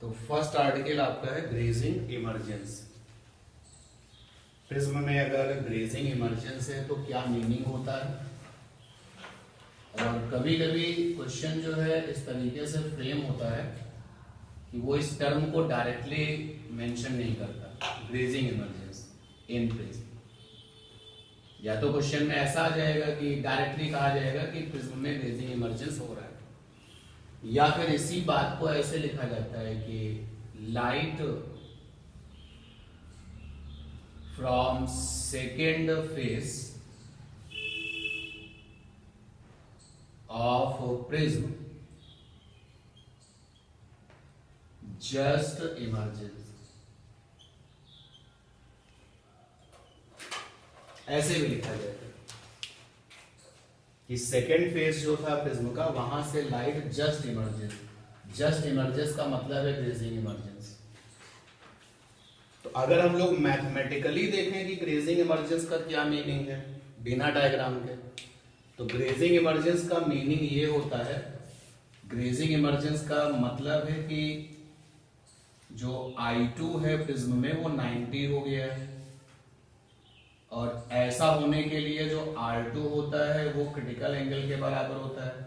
तो first article आपका है ग्रेजिंग इमर्जेंस। प्रिज्म में अगर ग्रेजिंग इमर्जेंस है तो क्या मीनिंग होता है, और कभी कभी क्वेश्चन जो है इस तरीके से फ्रेम होता है कि वो इस टर्म को डायरेक्टली मेंशन नहीं करता, ग्रेजिंग इमर्जेंस इन प्रिज्म। या तो क्वेश्चन में ऐसा आ जाएगा कि डायरेक्टली कहा जाएगा कि प्रिज्म में ग्रेजिंग इमर्जेंस हो रहा है, या फिर इसी बात को ऐसे लिखा जाता है कि light from second face of prism just emergence, ऐसे भी लिखा जाएगा कि सेकेंड फेज जो था प्रिज्म का, वहां से light just emergence. Just emergence का मतलब है ग्रेजिंग इमर्जेंस। तो अगर हम लोग मैथमेटिकली देखें कि ग्रेजिंग इमर्जेंस का क्या मीनिंग है बिना डायग्राम के, तो ग्रेजिंग इमर्जेंस का मीनिंग ये होता है, ग्रेजिंग इमर्जेंस का मतलब है कि जो I2 है प्रिज्म में वो 90 हो गया है, और ऐसा होने के लिए जो R2 होता है वो क्रिटिकल एंगल के बराबर होता है।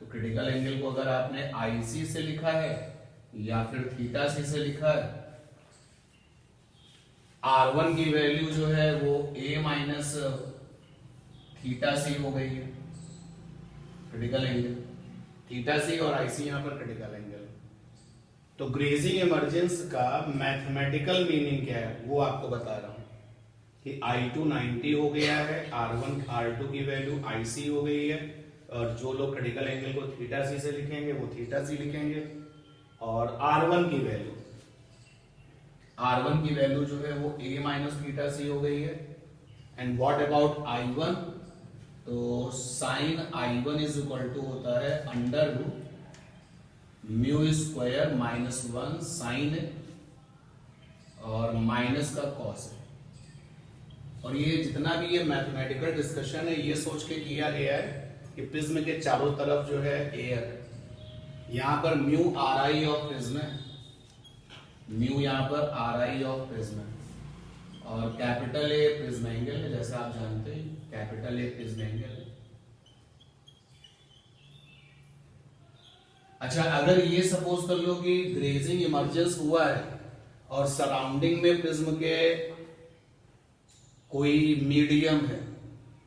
तो क्रिटिकल एंगल को अगर आपने IC से लिखा है या फिर थीटा C से लिखा है, R1 की वैल्यू जो है वो A माइनस थीटा C हो गई है, क्रिटिकल एंगल थीटा C, और IC यहां पर क्रिटिकल एंगल। तो ग्रेजिंग इमर्जेंस का मैथमेटिकल मीनिंग क्या है वो आपको बता रहा हूं कि I2 90 हो गया है, R2 की वैल्यू IC हो गई है, और जो लोग क्रिटिकल एंगल को थीटा C से लिखेंगे वो थीटा C लिखेंगे, और R1 की वैल्यू जो है वो A माइनस थीटा C हो गई है। एंड व्हाट अबाउट I1, तो sign I1 is equal to होता है under root mu square minus 1 sine और माइनस का कॉस है। और ये जितना भी ये मैथमेटिकल डिस्कशन है ये सोच के किया गया है कि प्रिज्म के चारों तरफ जो है एयर है। यहां पर म्यू RI ऑफ प्रिज्म है, म्यू यहां पर RI ऑफ प्रिज्म है, और कैपिटल ए प्रिज्म एंगल है, जैसा आप जानते हैं कैपिटल ए प्रिज्म एंगल है। अच्छा, अगर ये सपोज कर लो कि ग्रेजिंग इमर्जेंस हुआ है और सराउंडिंग में प्रिज्म के कोई मीडियम है,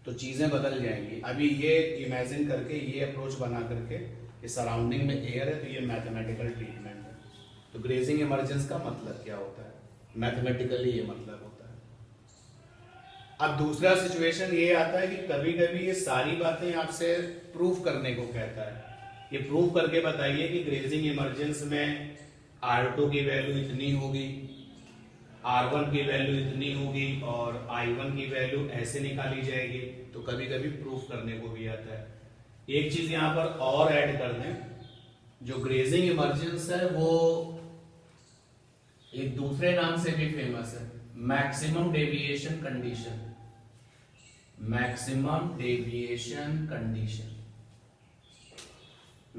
तो चीजें बदल जाएंगी। अभी ये इमेजिन करके, ये अप्रोच बना करके कि सराउंडिंग में एयर है, तो ये मैथमेटिकल ट्रीटमेंट है। तो ग्रेजिंग इमर्जेंस का मतलब क्या होता है, मैथमेटिकली ये मतलब होता है। अब दूसरा सिचुएशन ये आता है कि कभी कभी ये सारी बातें आपसे प्रूफ करने को कहता है, ये प्रूफ करके बताइए कि ग्रेजिंग इमर्जेंस में R2 की वैल्यू इतनी होगी, R1 की वैल्यू इतनी होगी, और I1 की वैल्यू ऐसे निकाली जाएगी। तो कभी कभी प्रूफ करने को भी आता है। एक चीज यहां पर और ऐड कर दें, जो ग्रेजिंग इमर्जेंस है वो एक दूसरे नाम से भी फेमस है, maximum deviation condition. Maximum deviation condition,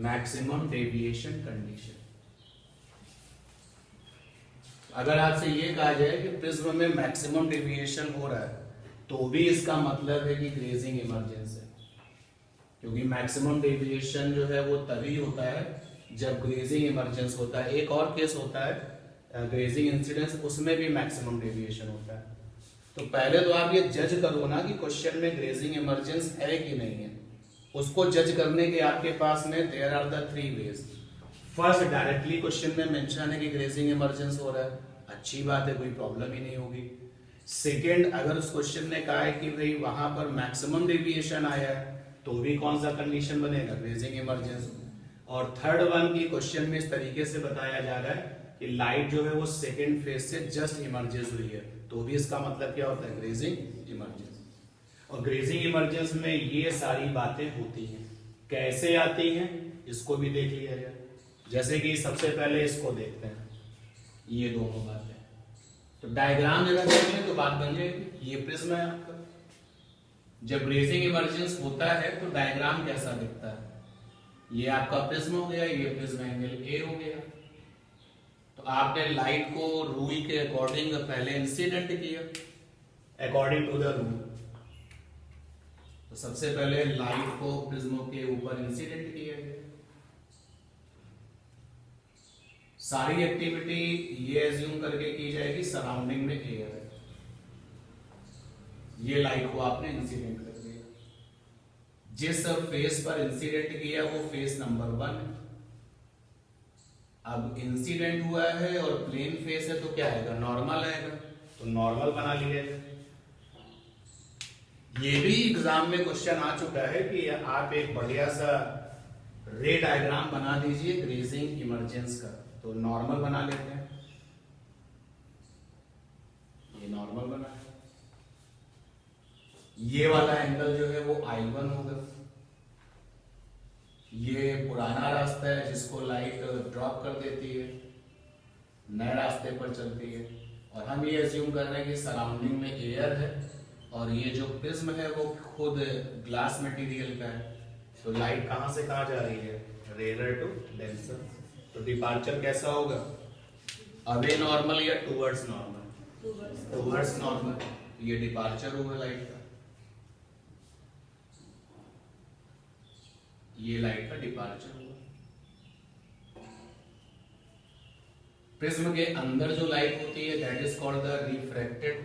maximum deviation condition. अगर आपसे ये कहा जाए कि प्रिज्म में मैक्सिमम डेविएशन हो रहा है, तो भी इसका मतलब है कि ग्रेजिंग इमर्जेंस है, क्योंकि मैक्सिमम डेविएशन जो है वो तभी होता है जब ग्रेजिंग इमर्जेंस होता है। एक और केस होता है ग्रेजिंग इंसिडेंस, उसमें भी मैक्सिमम डेविएशन होता है। तो पहले तो आप ये जज करो ना कि क्वेश्चन में ग्रेजिंग इमर्जेंस है कि नहीं है। उसको जज करने के आपके पास में there are the 3 ways. First, directly question में मेंशन है कि ग्रेजिंग इमर्जेंस हो रहा है, अच्छी बात है, कोई प्रॉब्लम ही नहीं होगी। सेकेंड, अगर उस क्वेश्चन ने कहा है कि भाई वहां पर मैक्सिमम डेविएशन आया है, तो भी कौन सा कंडीशन बनेगा, ग्रेजिंग इमर्जेंस। और थर्ड वन की क्वेश्चन में इस तरीके से बताया जा रहा है कि लाइट जो है वो सेकेंड फेज से जस्ट इमर्जेंस हुई है, तो भी इसका मतलब क्या होता है, ग्रेजिंग इमर्जेंस। और ग्रेजिंग इमर्जेंस में ये सारी बातें होती हैं। कैसे आती हैं इसको भी देख लिया जाए। जैसे कि सबसे पहले इसको देखते हैं, ये दोनों बातें। तो डायग्राम अगर देख लें तो बात बन जाएगी। ये प्रिज्म है आपका, जब ग्रेजिंग इमर्जेंस होता है तो डायग्राम कैसा दिखता है, ये आपका प्रिज्म हो गया, ये प्रिज्म एंगल ए हो गया। तो आपने लाइट को रूल के अकॉर्डिंग पहले इंसिडेंट किया अकॉर्डिंग टू द रूल। तो सबसे पहले लाइट को प्रिज्म के ऊपर इंसिडेंट किया गया। सारी एक्टिविटी ये एज्यूम करके की जाएगी सराउंडिंग में एयर है। ये लाइट को आपने इंसिडेंट कर दिया। जिस फेस पर इंसिडेंट किया वो फेस नंबर 1 है। अब इंसिडेंट हुआ है और प्लेन फेस है तो क्या आएगा, नॉर्मल आएगा, तो नॉर्मल बना लिया। ये भी एग्जाम में क्वेश्चन आ चुका है कि आप एक बढ़िया सा रे डायग्राम बना दीजिए ग्रेजिंग इमरजेंस का, तो नॉर्मल बना लेते हैं। ये नॉर्मल बना है। ये वाला एंगल जो है वो I1 होगा। ये पुराना रास्ता है जिसको लाइट ड्रॉप कर देती है, नए रास्ते पर चलती है। और हम ये एज्यूम कर रहे हैं कि सराउंडिंग में एयर है और ये जो प्रिज्म है वो खुद ग्लास मटेरियल का है। तो लाइट कहां से कहां जा रही है, रेयर टू डेंसर। तो डिपार्चर कैसा होगा, अवे नॉर्मल या टुवर्ड्स नॉर्मल, टुवर्ड्स नॉर्मल। ये डिपार्चर होगा लाइट का, ये लाइट का डिपार्चर होगा। प्रिज्म के अंदर जो लाइट होती है that is called the refracted.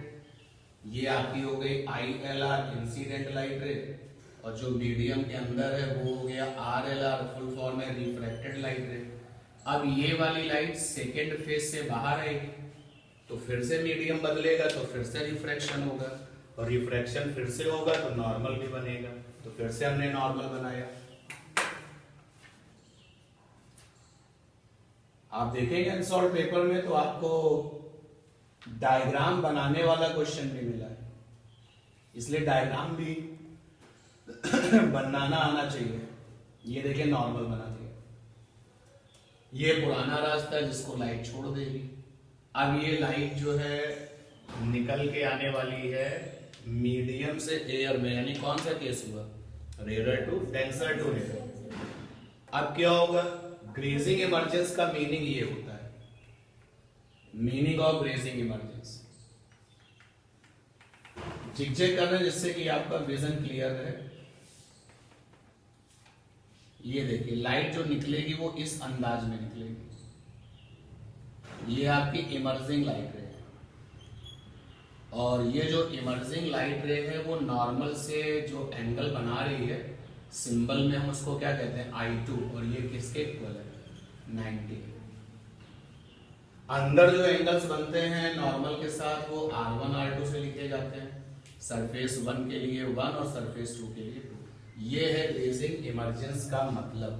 ये आपकी हो गई ILR इंसिडेंट लाइट रे, और जो मीडियम के अंदर है वो हो गया RLR, फुल फॉर्म है रिफ्रैक्टेड लाइट रे। अब ये वाली लाइट सेकेंड फेज से बाहर आएगी तो फिर से मीडियम बदलेगा तो फिर से रिफ्रैक्शन होगा, और रिफ्रैक्शन फिर से होगा तो नॉर्मल भी बनेगा। तो फिर से हमने नॉर्मल बनाया। आप देखेंगे अनसॉल्व पेपर में तो आपको डायग्राम बनाने वाला क्वेश्चन भी मिला है, इसलिए डायग्राम भी बनाना आना चाहिए। ये देखिए नॉर्मल बना दिया। ये पुराना रास्ता है जिसको लाइट छोड़ देगी। अब ये लाइट जो है निकल के आने वाली है मीडियम से एयर में, यानी कौन सा केस हुआ, rare to denser to rare. अब क्या होगा, ग्रेजिंग इमरजेंस का मीनिंग ये होता है, meaning of grazing emergence. Zigzag करना जिससे कि आपका विजन क्लियर है। ये देखिए लाइट जो निकलेगी वो इस अंदाज में निकलेगी। ये आपकी इमर्जिंग लाइट रे है, और ये जो इमर्जिंग लाइट रे है वो नॉर्मल से जो एंगल बना रही है, सिंबल में हम उसको क्या कहते हैं, I2, और ये किसके इक्वल है, 90। अंदर जो एंगल्स बनते हैं नॉर्मल के साथ वो R1 R2 से लिखे जाते हैं। सरफेस 1 के लिए 1 और सरफेस 2 के लिए 2। ये है ग्रेजिंग इमरजेंस का मतलब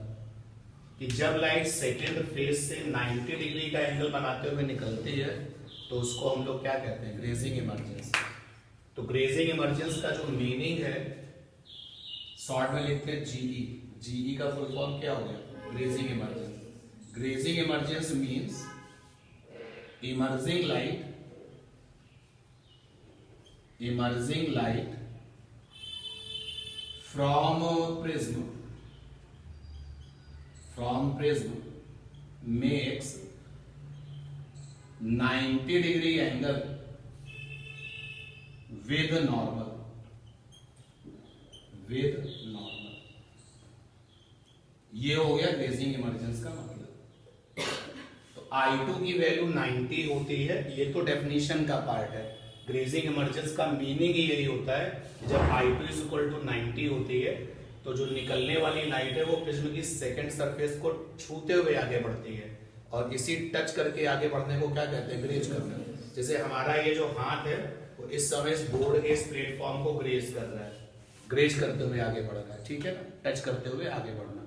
कि जब लाइट सेकेंड फेज से 90 डिग्री का एंगल बनाते हुए निकलती है तो उसको हम लोग क्या कहते हैं, ग्रेजिंग इमरजेंस। तो ग्रेजिंग इमरजेंस का जो मीनिंग है शॉर्ट में लिखते हैं GE का फुल फॉर्म क्या हो गया, grazing emergence. Grazing emergence means emerging light from prism makes 90 degree angle with normal। ये हो गया ग्रेजिंग इमरजेंस का मतलब। तो I2 की वैल्यू 90 होती है, ये तो डेफिनेशन का पार्ट है। ग्रेजिंग इमरजेंस का मीनिंग ही यही होता है कि जब I2 = 90 होती है तो जो निकलने वाली लाइट है वो प्रिज्म की सेकंड सरफेस को छूते हुए आगे बढ़ती है, और इसी टच करके आगे बढ़ने को क्या कहते हैं, ग्रेज करना। जैसे हमारा ये जो हाथ है वो इस समय इस बोर्ड के इस प्लेटफॉर्म को ग्रेज कर रहा है, ग्रेज करते हुए आगे बढ़ रहा है, ठीक है ना, टच करते हुए आगे बढ़ना।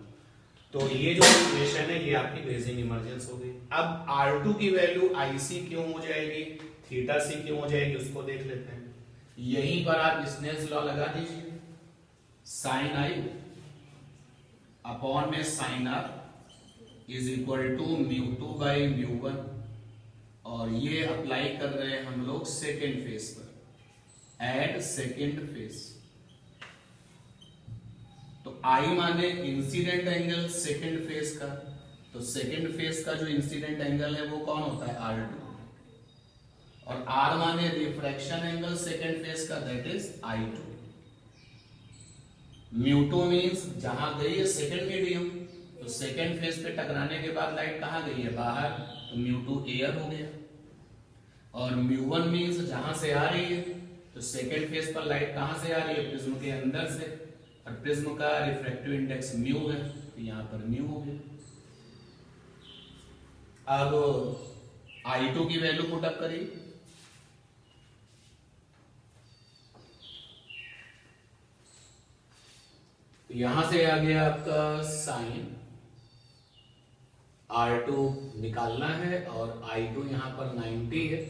तो ये जो सिचुएशन है ये आपकी ग्रेजिंग इमरजेंस हो गई। अब R2 की वैल्यू IC क्यों हो जाएगी, थीटा C क्यों हो जाएगी, उसको देख लेते हैं। यहीं पर आप स्नेल्स लॉ लगा दीजिए, साइन I अपॉन में साइन R = μ2/μ1, और ये अप्लाई कर रहे हैं हम लोग सेकेंड फेज पर, एट सेकेंड फेज। तो I माने इंसिडेंट एंगल सेकेंड फेज का, तो सेकेंड फेज का जो इंसिडेंट एंगल है वो कौन होता है, R2, और R माने रिफ्रैक्शन एंगल सेकेंड फेज का, दैट इज I2। μ2 मींस जहां गई है सेकेंड मीडियम, तो सेकेंड फेज पे टकराने के बाद लाइट कहां गई है, बाहर, तो μ2 एयर हो गया। और μ1 मींस जहां से आ रही है, तो सेकेंड फेज पर लाइट कहां से आ रही है, प्रिज्म के अंदर से, और प्रिज्म का रिफ्रैक्टिव इंडेक्स μ है, तो यहां पर μ हो गया। अब I2 की वैल्यू पुट अप करिए, तो यहां से आ गया आपका साइन R2 निकालना है, और I2 यहां पर 90 है,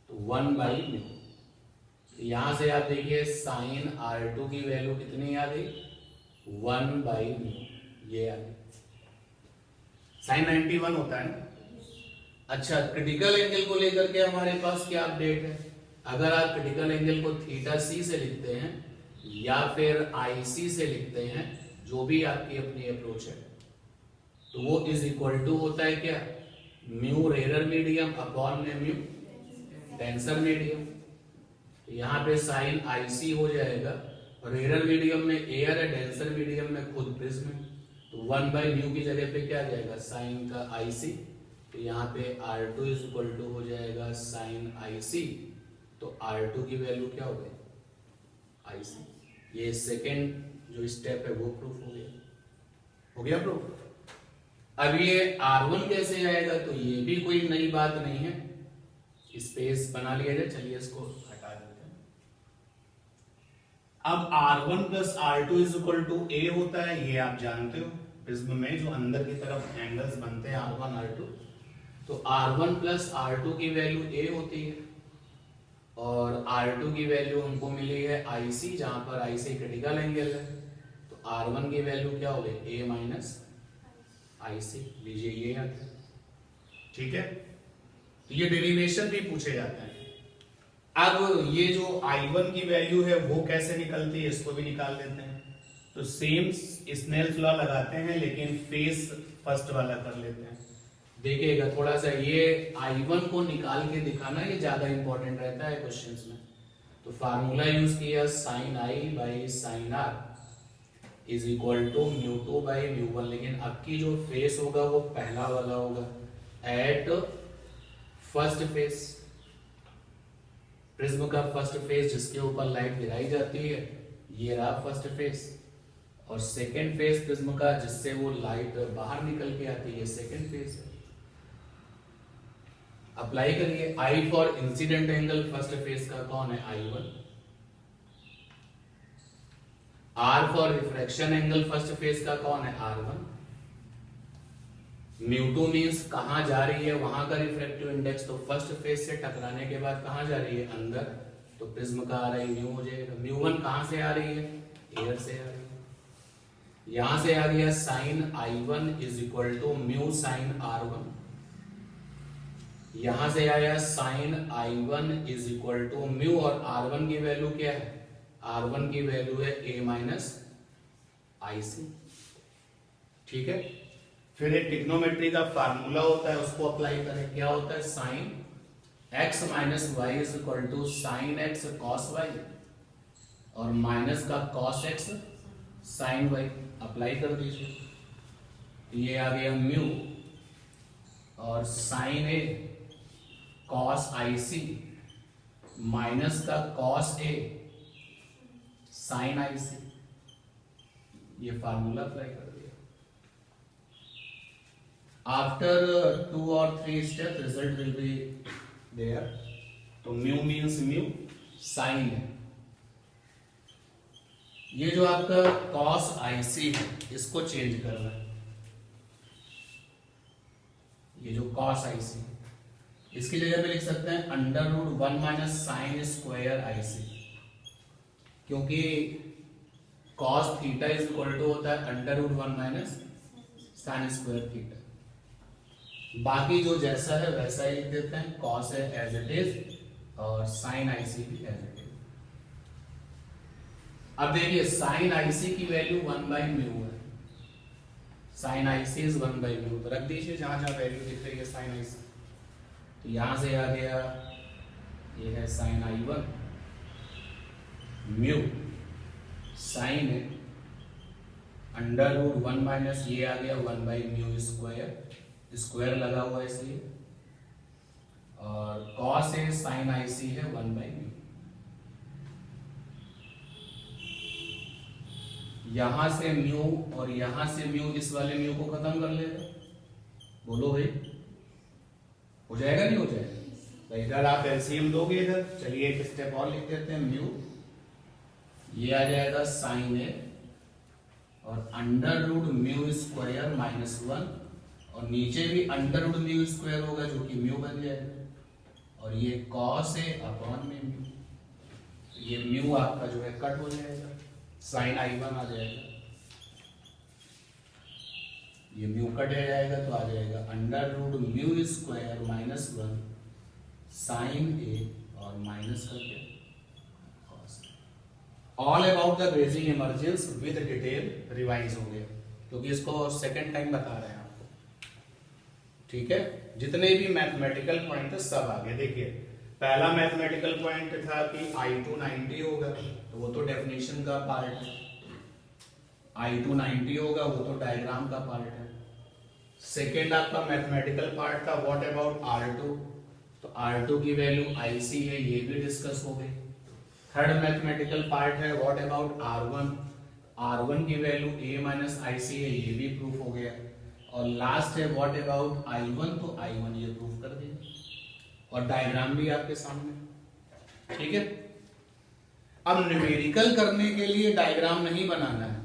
तो 1/μ। यहां से आप देखिए साइन R2 की वैल्यू कितनी आ गई, 1/μ, ये आ गई। साइन 91 होता है ना। अच्छा, क्रिटिकल एंगल को लेकर के हमारे पास क्या अपडेट है, अगर आप क्रिटिकल एंगल को θc से लिखते हैं या फिर IC से लिखते हैं, जो भी आपकी अपनी अप्रोच है, तो वो इज इक्वल टू होता है क्या, म्यू रेयर मीडियम अपॉन में म्यू डेंसर मीडियम। तो यहाँ पे साइन IC हो जाएगा, रेयर मीडियम में एयर है, डेंसर मीडियम में खुद प्रिज्म है, तो 1/μ की जगह पे क्या आ जाएगा, साइन का IC। तो यहाँ पे R2 इज इक्वल टू हो जाएगा साइन IC, तो R2 की वैल्यू क्या हो गई, IC। ये सेकेंड जो स्टेप है वो प्रूफ हो गया प्रूफ। अब ये R1 कैसे आएगा, तो ये भी कोई नई बात नहीं है, स्पेस बना लिया जाए, चलिए इसको हटा देते हैं। अब R1 plus R2 is equal to A होता है, ये आप जानते हो, प्रिज्म में जो अंदर की तरफ एंगल्स बनते हैं R1 R2, तो R1 प्लस R2 की वैल्यू A होती है, और R2 की वैल्यू हमको मिली है IC, जहां पर IC क्रिटिकल एंगल है, तो R1 की वैल्यू क्या हो गई, A माइनस IC, लीजिए ये आता है, ठीक है। तो ये डेरिवेशन भी पूछे जाते हैं। अब ये जो I1 की वैल्यू है वो कैसे निकलती है, इसको भी निकाल देते हैं। तो सेम स्नेल्स लॉ लगाते हैं, लेकिन फेस फर्स्ट वाला कर लेते हैं। देखिएगा थोड़ा सा, ये I1 को निकाल के दिखाना ये ज्यादा इंपॉर्टेंट रहता है क्वेश्चंस में। तो फार्मूला यूज किया, sine I by sine R is equal to μ2/μ1, लेकिन अब की जो फेस होगा वो पहला वाला होगा, एट फर्स्ट फेस, प्रिज्म का फर्स्ट फेस जिसके ऊपर लाइट गिराई जाती है, ये रहा फर्स्ट फेस, और सेकेंड फेस प्रिज्म का जिससे वो लाइट बाहर निकल के आती है, सेकेंड फेस है। अप्लाई करिए, I for incident angle first face का कौन है, I1, R for refraction angle first face का कौन है, R1, μ2 मींस कहां जा रही है, वहां का रिफ्रैक्टिव इंडेक्स, तो फर्स्ट फेस से टकराने के बाद कहां जा रही है, अंदर, तो प्रिज्म का आ रहा है म्यू हो जाएगा। μ1 कहां से आ रही है, एयर से आ रही है। यहां से आ गया sine I1 is equal to mu sine R1, यहां से आया sine I1 is equal to mu, और R1 की वैल्यू क्या है, R1 की वैल्यू है A माइनस IC, ठीक है। फिर एक ट्रिग्नोमेट्री का फार्मूला होता है, उसको अप्लाई करें, क्या होता है, sine x minus Y is equal to sine x cos y, और माइनस का cos x sine y, apply कर दीजिए, ये आ गया म्यू, और sine A cos IC minus का कॉस A साइन IC, ये फार्मूला अप्लाई कर दिया। After 2 or 3 step result will be there. तो म्यू मीन्स म्यू साइन है, ये जो आपका कॉस IC है इसको चेंज करना है, ये जो कॉस IC है इसकी जगह पे लिख सकते हैं √1 माइनस साइन स्क्वायर IC, क्योंकि cos theta is equal to होता है √1 माइनस साइन स्क्वायर थीटा। बाकी जो जैसा है वैसा ही लिख देते हैं, cos है एज इट इज और साइन IC भी एज इट इज। अब देखिए साइन IC की वैल्यू 1/μ है, साइन आई सी इज 1/μ, तो रख दीजिए जहां जहां वैल्यू दिख रही है साइन आई सी। तो यहां से आ गया, ये है sign I1 mu sign √1 minus ये आ गया 1/μ स्क्वायर लगा हुआ है इसलिए, और कॉस है साइन आई सी है 1/μ। यहां से म्यू और यहां से म्यू, इस वाले म्यू को खत्म कर लेगा, बोलो भाई हो जाएगा नहीं हो जाएगा? तो इधर आप एलसीएम दोगे इधर, चलिए एक स्टेप और लिख देते हैं, म्यू ये आ जाएगा साइन ए और √μ² माइनस 1, और नीचे भी √μ² होगा जो कि म्यू बन जाएगा, और ये कॉस है अपॉन में म्यू, ये म्यू आपका जो है कट हो जाएगा, साइन I1 आ जाएगा, ये म्यू कट हो जाएगा तो आ जाएगा √μ² माइनस 1 साइन ए और माइनस करके cos. All about the grazing emergence with detail revise हो गया, क्योंकि इसको सेकंड टाइम बता रहे हैं आपको, ठीक है। जितने भी मैथमेटिकल पॉइंट है सब आ गए। देखिए पहला मैथमेटिकल पॉइंट था कि I2 90 होगा, तो वो तो डेफिनेशन का पार्ट है, I2 90 होगा वो तो डायग्राम का पार्ट है। सेकेंड आपका मैथमेटिकल पार्ट था व्हाट अबाउट R2, तो R2 की वैल्यू IC है, ये भी डिस्कस हो गई। थर्ड मैथमेटिकल पार्ट है व्हाट अबाउट R1, R1 की वैल्यू A माइनस IC है, ये भी प्रूफ हो गया। और लास्ट है व्हाट अबाउट I1, तो I1 ये प्रूफ कर दिया, और डायग्राम भी आपके सामने, ठीक है। अब न्यूमेरिकल करने के लिए डायग्राम नहीं बनाना है,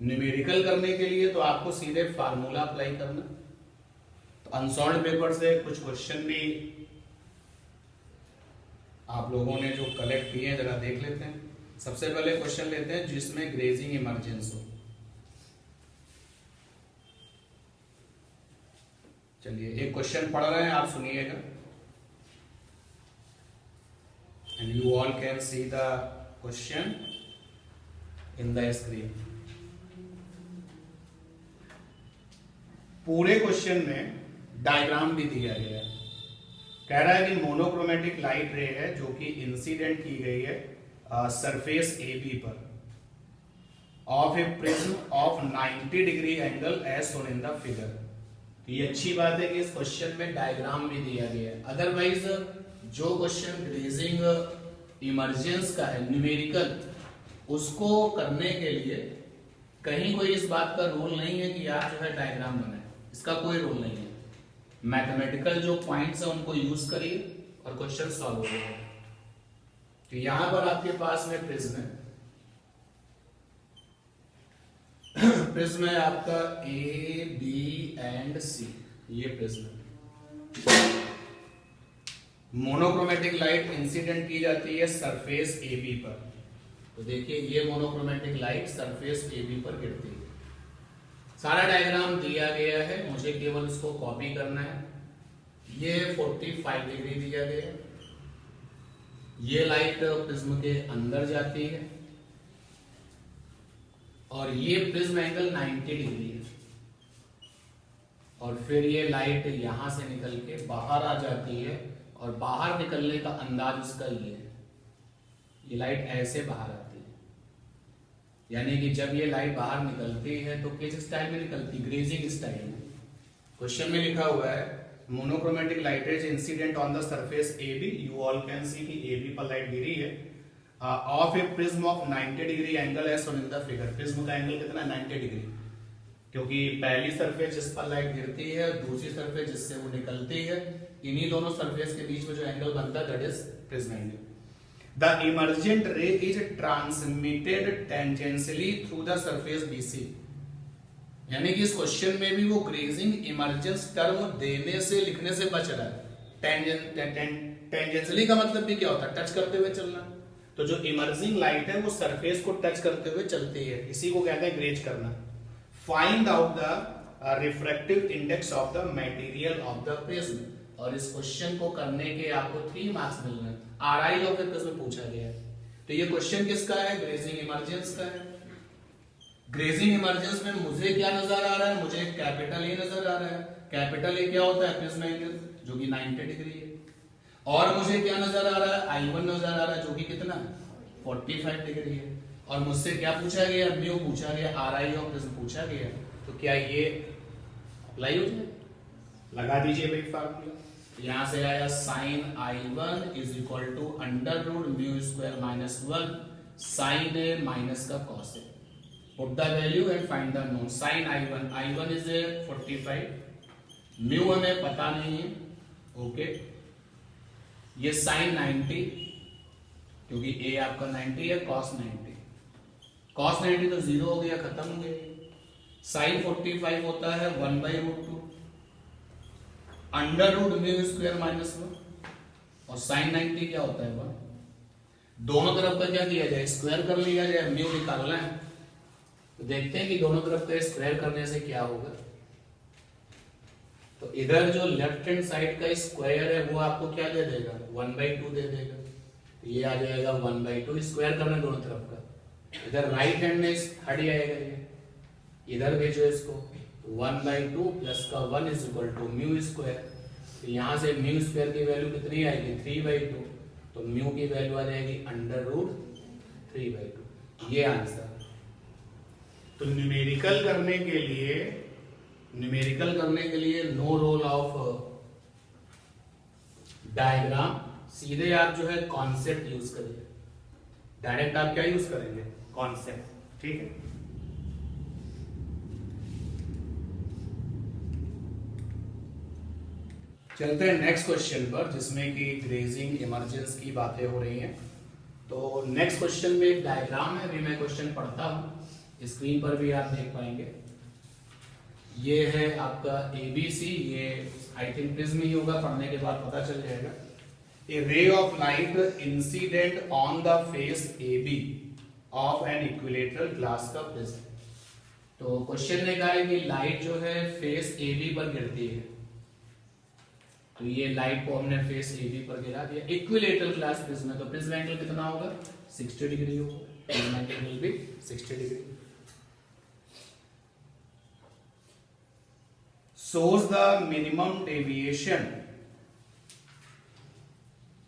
न्यूमेरिकल करने के लिए तो आपको सीधे फार्मूला अप्लाई करना। तो अनसॉल्व्ड पेपर से कुछ क्वेश्चन भी आप लोगों ने जो कलेक्ट किए हैं जरा देख लेते हैं। सबसे पहले क्वेश्चन लेते हैं जिसमें ग्रेजिंग इमरजेंस हो। चलिए एक क्वेश्चन पढ़ रहे हैं, आप सुनिएगा, and you all can see the question in the screen। पूरे क्वेश्चन में डायग्राम भी दिया गया है। कह रहा है कि मोनोक्रोमेटिक लाइट रे है जो कि इंसिडेंट की गई है सरफेस AB पर of a prism of 90 degree angle as shown in the figure. ये अच्छी बात है कि इस क्वेश्चन में डायग्राम भी दिया गया है, अदरवाइज जो क्वेश्चन ग्रेजिंग इमरजेंस का है न्यूमेरिकल, उसको करने के लिए कहीं कोई इस बात का रूल नहीं है कि आप जो है डायग्राम बनाएं, इसका कोई रूल नहीं है। मैथमेटिकल जो पॉइंट्स है उनको यूज करिए और क्वेश्चन सॉल्व हो जाएगा। तो यहां पर आपके पास में प्रिज्म है, प्रिज्म है आपका A, B एंड C, ये प्रिज्म। मोनोक्रोमेटिक लाइट इंसिडेंट की जाती है सरफेस AB पर। तो देखिए ये मोनोक्रोमेटिक लाइट सरफेस AB पर गिरती है। सारा डायग्राम दिया गया है, मुझे केवल इसको कॉपी करना है। ये 45 डिग्री दिया गया है, ये लाइट प्रिज्म के अंदर जाती है, और ये प्रिज्म एंगल 90 डिग्री है, और फिर ये लाइट यहां से निकल के बाहर आ जाती है, और बाहर निकलने का अंदाज इसका ये है, ये लाइट ऐसे बाहर आती है। यानी कि जब ये लाइट बाहर निकलती है तो किस स्टाइल में निकलती, ग्रेजिंग स्टाइल में। क्वेश्चन में लिखा हुआ है monochromatic light rays incident on the surface AB, you all can see कि AB पर लाइट गिरी है of a prism of 90 degree angle as shown in the figure. Prism का एंगल कितना है, 90 डिग्री, क्योंकि पहली सरफेस जिस पर लाइट गिरती है, दूसरी सरफेस जिससे वो निकलती है, इन्हीं दोनों सरफेस के बीच में जो एंगल बनता है that is prism angle. The emergent रे is transmitted tangentially through the surface BC। यानी कि इस क्वेश्चन में भी वो ग्रेजिंग इमर्जेंस टर्म देने से, लिखने से बच रहा है। टेंजेंशियली का मतलब भी क्या होता है, टच करते हुए चलना। तो जो इमर्जिंग लाइट है वो सरफेस को टच करते हुए चलती है, इसी को कहते हैं ग्रेज करना। Find out the refractive index of the material of the prism. और इस क्वेश्चन को करने के आपको 3 मार्क्स मिल रहे हैं, RI ऑफ द प्रिज्म पूछा गया है। तो ये क्वेश्चन किसका है, ग्रेजिंग इमर्जेंस का है। ग्रेजिंग इमर्जेंस में मुझे क्या नजर आ रहा है, मुझे कैपिटल ए नजर आ रहा है। कैपिटल ए क्या होता है, प्रिज्म एंगल, जो कि 90 डिग्री है। और मुझे क्या नजर आ रहा है, I1 नजर आ रहा है, जो कि कितना 45 डिग्री है। और मुझसे क्या पूछा गया, म्यू पूछा गया, RI ऑफ प्रिज्म पूछा गया। तो क्या ये अप्लाई हो जाए, लगा दीजिए भाई फार्मूला। यहां से आया sine I1 is equal to under root mu square minus 1 sine A minus का cos A. Put the value and find the known. Sine I1 is 45, mu हमें पता नहीं है, ओके। ये साइन 90, क्योंकि ए आपका 90 है, कॉस 90, कॉस 90 तो जीरो हो गया, खत्म हो गया। साइन 45 होता है 1/√2 under root mu square minus 1, और साइन 90 क्या होता है 1। दोनों तरफ का क्या किया जाए, स्क्वायर कर लिया जाए, म्यू निकालना है। तो देखते हैं कि दोनों तरफ का स्क्वायर करने से क्या होगा। तो इधर जो लेफ्ट हैंड साइड का स्क्वायर है वो आपको क्या दे देगा, 1/2 दे देगा। तो ये आ जाएगा 1/2, स्क्वायर करना दोनों तरफ का। इधर राइट हैंड में हट जाएगा, ये इधर भेजो इसको, 1/2 प्लस का 1 is equal to mu square. तो यहां से म्यू स्क्वायर की वैल्यू कितनी आएगी, 3/2। तो म्यू की वैल्यू आ जाएगी अंडर रूट 3/2। ये आंसर। तो न्यूमेरिकल करने के लिए नो रोल ऑफ डायग्राम, सीधे आप जो है कॉन्सेप्ट यूज करिए। डायरेक्ट आप क्या यूज करेंगे, कॉन्सेप्ट, ठीक है। चलते हैं नेक्स्ट क्वेश्चन पर, जिसमें कि ग्रेजिंग इमरजेंस की बातें हो रही हैं। तो नेक्स्ट क्वेश्चन में एक डायग्राम है, अभी मैं क्वेश्चन पढ़ता हूं, स्क्रीन पर भी आप देख पाएंगे। ये है आपका ABC, ये आई थिंक प्रिज्म ही होगा, पढ़ने के बाद पता चल जाएगा। A ray of light incident on the face AB of an equilateral glass का प्रिज्म। तो क्वेश्चन ने कहा है कि लाइट जो है फेस AB पर गिरती है। तो ये लाइट को हमने फेस AB पर गिरा दिया, इक्विलेटरल ग्लास प्रिज्म है, तो प्रिज्म एंगल कितना होगा, 60 डिग्री होगा। प्रिज्म एंगल भी 60 degree. shows the minimum deviation,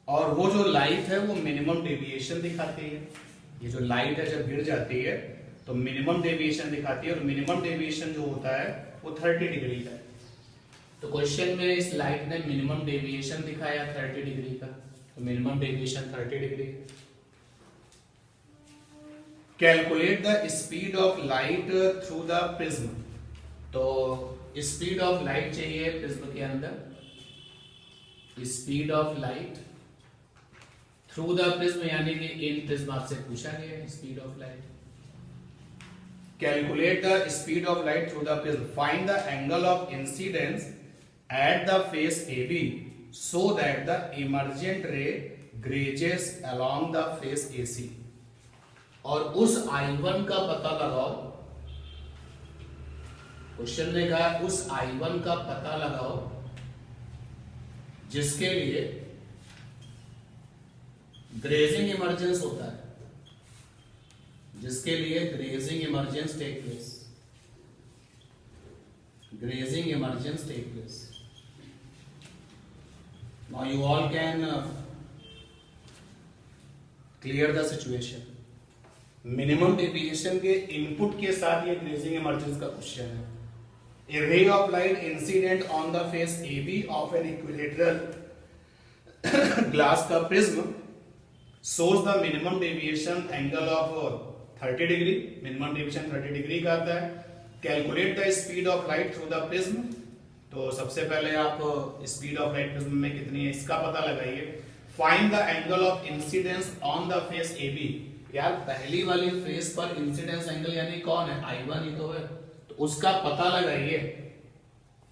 और वो जो लाइट है वो मिनिमम डेविएशन दिखाती है। ये जो लाइट है जब गिर जाती है तो मिनिमम डेविएशन दिखाती है, और मिनिमम डेविएशन जो होता है वो 30 डिग्री का है। तो क्वेश्चन में इस लाइट ने मिनिमम डेविएशन दिखाया 30 डिग्री का, तो minimum deviation 30 degree. Calculate the speed of light through the prism. तो स्पीड ऑफ लाइट चाहिए प्रिज्म के अंदर, speed of light through the prism, यानी कि इन प्रिज्म आपसे पूछा गया है speed of light. Calculate the speed of light through the prism, find the angle of incidence at the face AB so that the emergent ray grazes along the face AC। और उस I1 का पता लगाओ, question ने कहा उस I1 का पता लगाओ जिसके लिए ग्रेजिंग इमरजेंस होता है, जिसके लिए grazing emergence take place, grazing emergence take place. Now you all can clear the situation। Minimum deviation के इनपुट के साथ ये ग्रेजिंग इमरजेंस का क्वेश्चन है। A ray of light incident on the face AB of an equilateral glass का prism shows the minimum deviation angle of 30 degree, minimum deviation 30 degree का आता है। Calculate the speed of light through the prism। तो सबसे पहले आप speed of light prism में कितनी है इसका पता लगाइए। Find the angle of incidence on the face AB। यार पहली वाली फेस पर इंसिडेंस एंगल यानी कौन है, I1 ही तो है, तो उसका पता लगाइए।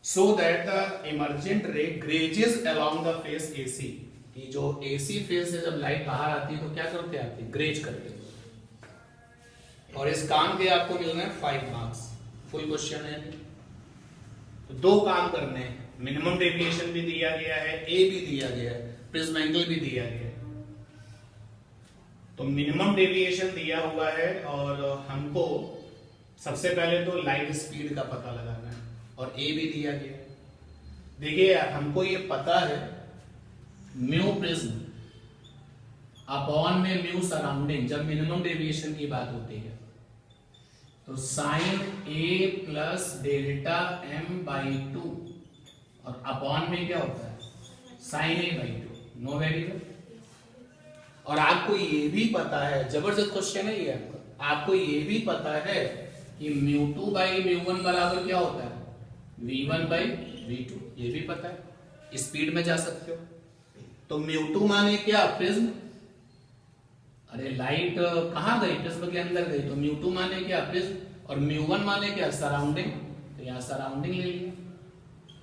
So that the emergent ray grazes along the face AC, कि जो AC फेस से जब लाइट बाहर आती है तो क्या करते हैं आप, ग्रेज करते हैं। और इस काम के आपको मिलना है 5 मार्क्स, फुल क्वेश्चन है। तो 2 काम करने हैं, मिनिमम डेविएशन भी दिया गया है, A भी दिया गया है, प्रिज्म एंगल भी दिया गया है। तो मिनिमम डेविएशन दिया हुआ है और हमको सबसे पहले तो लाइट स्पीड का पता लगाना है और ए भी दिया गया है। देखिए हमको ये पता है म्यू प्रिज्म अपॉन में म्यू सराउंडिंग, जब मिनिमम डेविएशन की बात होती है तो sine A plus delta M by 2 और अपॉन में क्या होता है sine A by 2, no variable. और आपको ये भी पता है, जबरदस्त क्वेश्चन है ये आपको ये भी पता है कि म्यू 2 बाई म्यू 1 बराबर क्या होता है v1 बाई v2, ये भी पता है, स्पीड में जा सकते हो। तो म्यू 2 माने क्या प्रिज्म, अरे लाइट कहां गई प्रिज्म के अंदर गई, तो म्यू 2 माने क्या प्रिज्म, और म्यू 1 माने क्या सराउंडिंग, तो यहां सराउंडिंग ले लिया।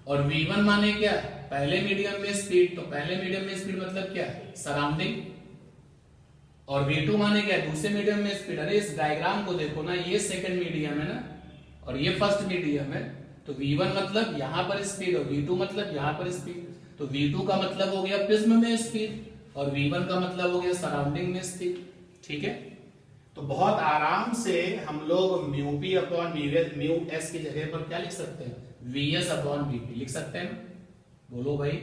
और v1 माने क्या पहले मीडियम में स्पीड, तो पहले मीडियम में स्पीड मतलब क्या सराउंडिंग। और v2 माने क्या दूसरे मीडियम में स्पीड। अरे इस डायग्राम को देखो ना, ये सेकंड मीडियम है ना और ये फर्स्ट मीडियम है, तो v1 मतलब यहां पर स्पीड और v2 मतलब यहां पर स्पीड, तो v2 का मतलब हो गया प्रिज्म में स्पीड और v1 का मतलब हो गया सराउंडिंग में स्पीड। ठीक है, तो बहुत आराम से हम लोग mu P upon mu S की जगह पर क्या लिख सकते हैं vs अपॉन vp लिख सकते हैं, बोलो भाई।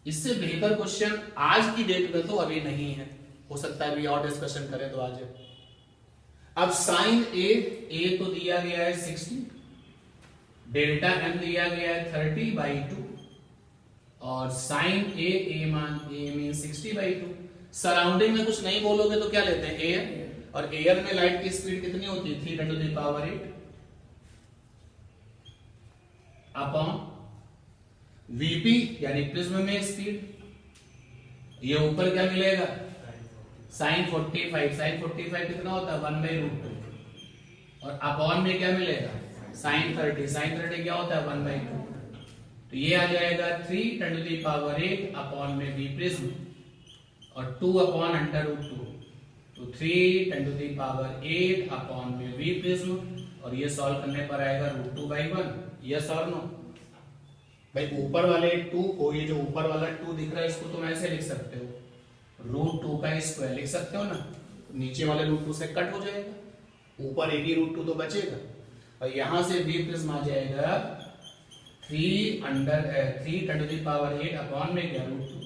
इससे बेहतर क्वेश्चन आज की डेट में तो अभी नहीं है, हो सकता है अभी और डिस्कशन करें तो आज। अब साइन ए तो दिया गया है 60, डेल्टा एम दिया गया है 30/2 और साइन ए मीन 60/2। सराउंडिंग में कुछ नहीं बोलोगे तो क्या लेते हैं एयर, और एयर में लाइट की स्पीड कितनी होती है 3 × 10⁸ अपॉन वीपी यानी प्रिज्म में स्पीड, ये ऊपर क्या मिलेगा साइन 45, साइन 45 कितना होता है 1/√2 और अपॉन में क्या मिलेगा साइन 30, साइन 30 क्या होता है 1/2, तो ये आ जाएगा 3 × 10⁸ अपॉन में v प्रिज्म और 2 अपॉन √2, तो 3 × 10⁸ अपॉन में v प्रिज्म और ये सॉल्व करने पर आएगा √2/1। यस और नो भाई, ऊपर वाले 2 को, ये जो ऊपर वाला 2 दिख रहा है इसको तुम ऐसे लिख सकते हो √2 का स्क्वायर लिख सकते हो ना, नीचे वाले √2 से कट हो जाएगा, ऊपर एक ही √2 तो बचेगा और यहां से v प्रिज्म आ जाएगा 3 × 10⁸ अपॉन में क्या √2।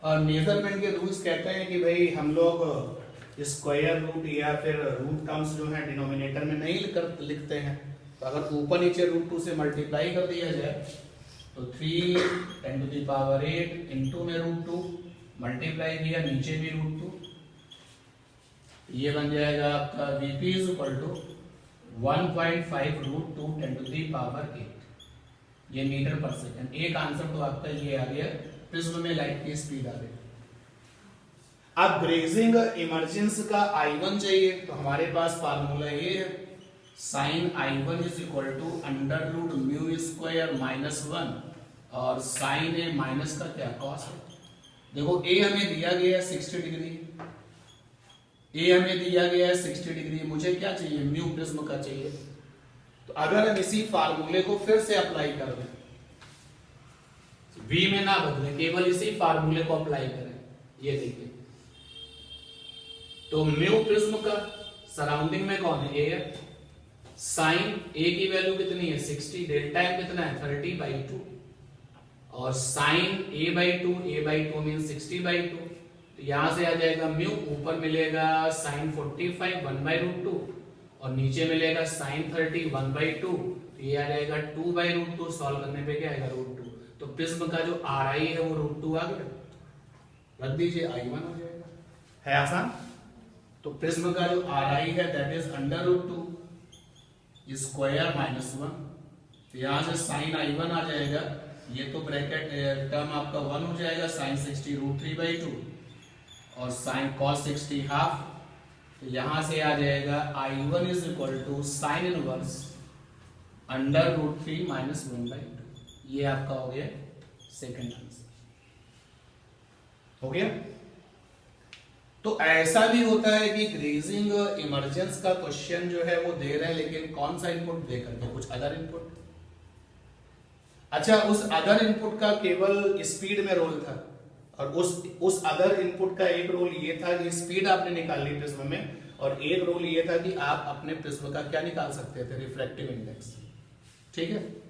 और मेजरमेंट के रूल्स कहते हैं कि भाई हम लोग स्क्वायर रूट या फिर रूट टर्म्स जो है डिनोमिनेटर में नहीं लिखते हैं, तो अगर ऊपर नीचे √2 से मल्टीप्लाई कर दिया जाए तो 3 × 10⁸ इंटू में √2 मल्टीप्लाई किया नीचे भी √2, ये बन जाएगा आपका Vp = 1.5 √2 10⁸ ये मीटर पर सेकंड। एक आंसर तो आपका ये आ गया, प्रिज्म में लाइट की स्पीड आ गई। अब ग्रेजिंग इमर्जेंस का I1 चाहिए, तो हमारे पास फार्मूला ये है साइन I1 = √μ² - 1 और साइन ए माइनस का क्या कॉस है। देखो ए हमें दिया गया है 60 डिग्री, ए हमें दिया गया है 60 डिग्री, मुझे क्या चाहिए म्यू प्रिज्म का चाहिए। तो अगर हम इसी फार्मूले को फिर से अप्लाई कर दें, v में ना बदले, केवल इसी फार्मूले को अप्लाई करें, ये देखिए तो म्यू प्रिज्म का सराउंडिंग में कौन है ए है, साइन ए की वैल्यू कितनी है 60, डेल्टा एम कितना है 30/2 और साइन a/2 मीन 60/2, तो यहां से आ जाएगा म्यू, ऊपर मिलेगा साइन 45 1/√2 और नीचे मिलेगा साइन 30 1/2, तो ये आ जाएगा 2/√2, सॉल्व करने पे क्या आएगा √2। तो प्रिज्म का जो RI है वो √2 आ गया, रख दीजिए I1 हो जाएगा, है आसान। तो प्रिज्म का जो RI है दैट इज √2 स्क्वायर माइनस 1, तो यहां से साइन I1 आ जाएगा, ये तो ब्रैकेट टर्म आपका 1 हो जाएगा, साइन 60 √3/2 और साइन cos 60 हाफ, तो यहां से आ जाएगा I1 = साइन इनवर्स √3 - 1/2। ये आपका हो गया सेकंड आंसर, हो गया। तो ऐसा भी होता है कि ग्रेजिंग इमरजेंस का क्वेश्चन जो है वो दे रहे हैं, लेकिन कौन सा इनपुट दे करके, कुछ अदर इनपुट। अच्छा, उस अदर इनपुट का केवल स्पीड में रोल था और उस अदर इनपुट का एक रोल ये था कि स्पीड आपने निकाली प्रिज्म में और एक रूल ये था कि आप अपने प्रिज्म का क्या निकाल सकते थे, रिफ्रैक्टिव इंडेक्स। ठीक है।